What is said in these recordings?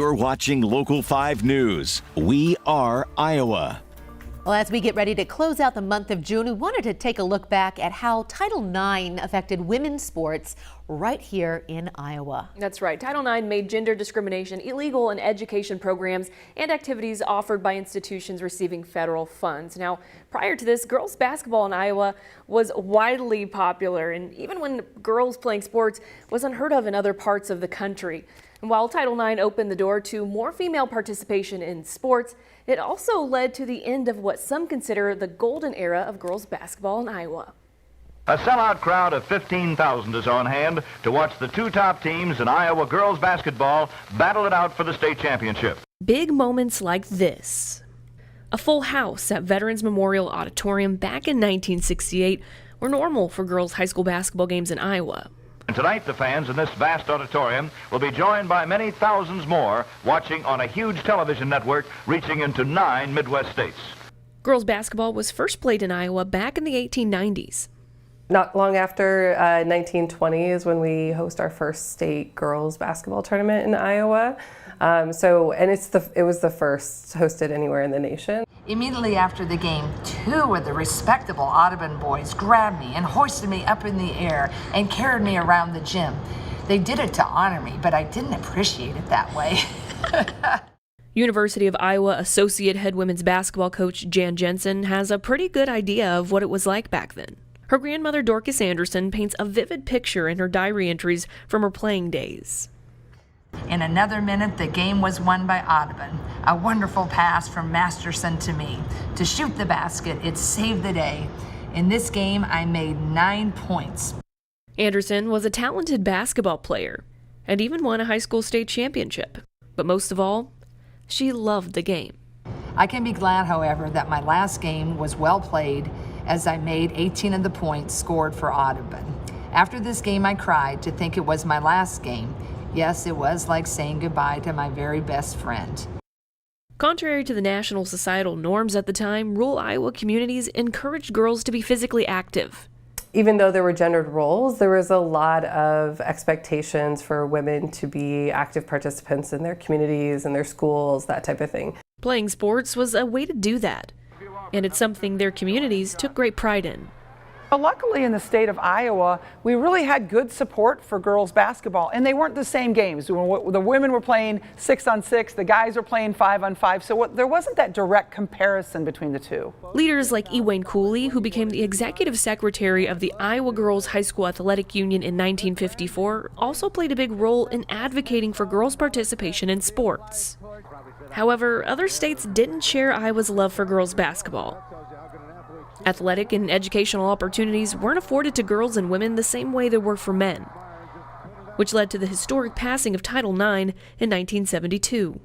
You're watching Local 5 News. We are Iowa. Well, as we get ready to close out the month of June, we wanted to take a look back at how Title IX affected women's sports right here in Iowa. That's right. Title IX made gender discrimination illegal in education programs and activities offered by institutions receiving federal funds. Now, prior to this, girls basketball in Iowa was widely popular, and even when girls playing sports was unheard of in other parts of the country. And while Title IX opened the door to more female participation in sports, it also led to the end of what some consider the golden era of girls basketball in Iowa. A sellout crowd of 15,000 is on hand to watch the two top teams in Iowa girls basketball battle it out for the state championship. Big moments like this. A full house at Veterans Memorial Auditorium back in 1968 were normal for girls' high school basketball games in Iowa. And tonight, the fans in this vast auditorium will be joined by many thousands more watching on a huge television network reaching into 9 Midwest states. Girls basketball was first played in Iowa back in the 1890s. Not long after 1920 is when we host our first state girls basketball tournament in Iowa. It was the first hosted anywhere in the nation. Immediately after the game, 2 of the respectable Audubon boys grabbed me and hoisted me up in the air and carried me around the gym. They did it to honor me, but I didn't appreciate it that way. University of Iowa Associate Head Women's Basketball Coach Jan Jensen has a pretty good idea of what it was like back then. Her grandmother Dorcas Anderson paints a vivid picture in her diary entries from her playing days. In another minute, the game was won by Audubon. A wonderful pass from Masterson to me. To shoot the basket, it saved the day. In this game, I made 9 points. Anderson was a talented basketball player and even won a high school state championship. But most of all, she loved the game. I can be glad, however, that my last game was well played as I made 18 of the points scored for Audubon. After this game, I cried to think it was my last game. Yes, it was like saying goodbye to my very best friend. Contrary to the national societal norms at the time, rural Iowa communities encouraged girls to be physically active. Even though there were gendered roles, there was a lot of expectations for women to be active participants in their communities and their schools, that type of thing. Playing sports was a way to do that, and it's something their communities took great pride in. Well, luckily in the state of Iowa, we really had good support for girls basketball, and they weren't the same games. The women were playing 6-on-6, the guys were playing 5-on-5, so there wasn't that direct comparison between the two. Leaders like Ewayne Cooley, who became the executive secretary of the Iowa Girls High School Athletic Union in 1954, also played a big role in advocating for girls' participation in sports. However, other states didn't share Iowa's love for girls basketball. Athletic and educational opportunities weren't afforded to girls and women the same way they were for men, which led to the historic passing of Title IX in 1972.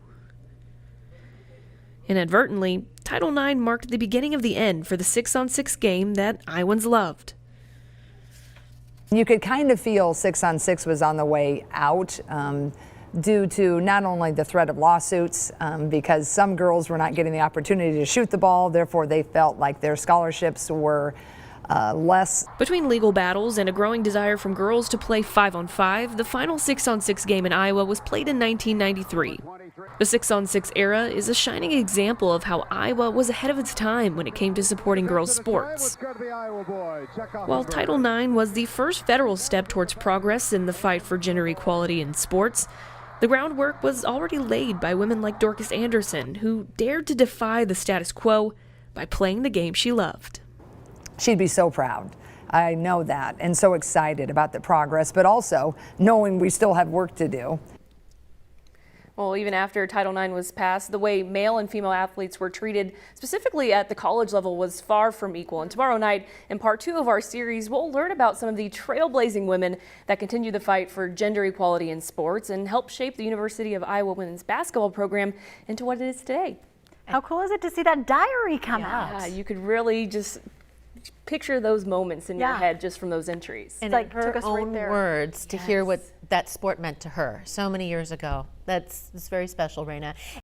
Inadvertently, Title IX marked the beginning of the end for the 6-on-6 game that Iowans loved. You could kind of feel 6-on-6 was on the way out. Due to not only the threat of lawsuits, because some girls were not getting the opportunity to shoot the ball, therefore they felt like their scholarships were less. Between legal battles and a growing desire from girls to play 5-on-5, the final 6-on-6 game in Iowa was played in 1993. The 6-on-6 era is a shining example of how Iowa was ahead of its time when it came to supporting girls' sports. While Title IX was the first federal step towards progress in the fight for gender equality in sports, the groundwork was already laid by women like Dorcas Anderson, who dared to defy the status quo by playing the game she loved. She'd be so proud. I know that, and so excited about the progress, but also knowing we still have work to do. Well, even after Title IX was passed, the way male and female athletes were treated, specifically at the college level, was far from equal. And tomorrow night, in part 2 of our series, we'll learn about some of the trailblazing women that continue the fight for gender equality in sports and help shape the University of Iowa women's basketball program into what it is today. How cool is it to see that diary come out? Yeah, you could really just picture those moments in your head just from those entries. And like in her took us own right there. words to hear what that sport meant to her so many years ago. It's very special, Raina.